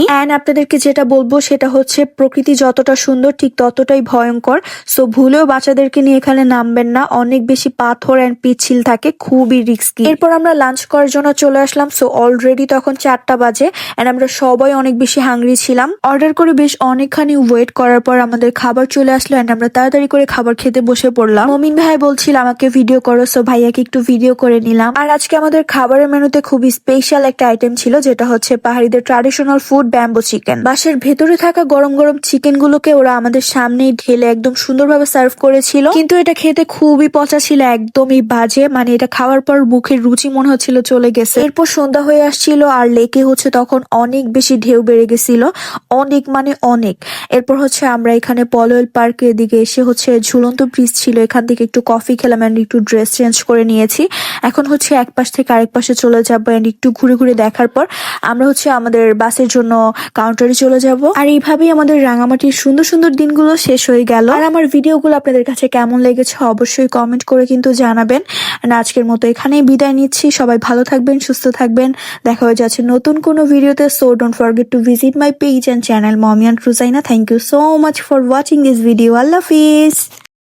And আপনাদেরকে যেটা বলবো সেটা হচ্ছে প্রকৃতি যতটা সুন্দর ঠিক ততটাই ভয়ঙ্কর। সো ভুলেও বাচ্চাদেরকে নিয়ে এখানে নামবেন না, অনেক বেশি পাথর অ্যান্ড পিচ্ছিল থাকে, খুবই রিস্কি। এরপর আমরা লাঞ্চ করার জন্য চলে আসলাম। সো অলরেডি তখন 4টা বাজে অ্যান্ড আমরা সবাই অনেক বেশি হাংরি ছিলাম। অর্ডার করে বেশ অনেকখানি ওয়েট করার পর আমাদের খাবার চলে আসলো অ্যান্ড আমরা তাড়াতাড়ি করে খাবার খেতে বসে পড়লাম। মমিন ভাই বলছিল আমাকে ভিডিও করো, সো ভাইয়াকে একটু ভিডিও করে নিলাম। আর আজকে আমাদের খাবারের মেনুতে খুবই স্পেশাল একটা আইটেম ছিল, যেটা হচ্ছে পাহাড়িদের ট্র্যাডিশনাল ফুড ব্যাম্বো চিকেন। বাসের ভেতরে থাকা গরম গরম চিকেন গুলোকে ওরা আমাদের সামনেই ঢেলে একদম সুন্দরভাবে সার্ভ করেছিল, কিন্তু এটা খেতে খুবই পচা ছিল, একদমই বাজে। মানে এটা খাওয়ার পর মুখের রুচি মনে হচ্ছিল চলে গেছে। এরপর সন্ধ্যা হয়ে আসছিল আর লেকে হচ্ছে তখন অনেক বেশি ঢেউ বেড়ে গেছিল, অনেক মানে অনেক। এরপর হচ্ছে আমরা এখানে পলওয়েল পার্কের এদিকে এসে হচ্ছে ঝুলন্ত ব্রিজ ছিল, এখান থেকে একটু কফি খেলাম অ্যান্ড একটু ড্রেস চেঞ্জ করে নিয়েছি। এখন হচ্ছে এক পাশ থেকে আরেক পাশে চলে যাবো অ্যান্ড একটু ঘুরে ঘুরে দেখার পর আমরা হচ্ছে আমাদের বাসের জন্য কাউন্টারে চলে যাব। আর এইভাবেই আমাদের রাঙামাটির সুন্দর সুন্দর দিনগুলো শেষ হয়ে গেল। আর আমার ভিডিওগুলো আপনাদের কাছে কেমন লেগেছে অবশ্যই কমেন্ট করে কিন্তু জানাবেন। আর আজকের মতো এখানেই বিদায় নিচ্ছি, সবাই ভালো থাকবেন, সুস্থ থাকবেন, দেখা হয়ে যাচ্ছে নতুন কোনো ভিডিওতে। So don't forget to visit my page and channel Mommy and Ruzaina. Thank you so much for watching this video. Allah Hafiz.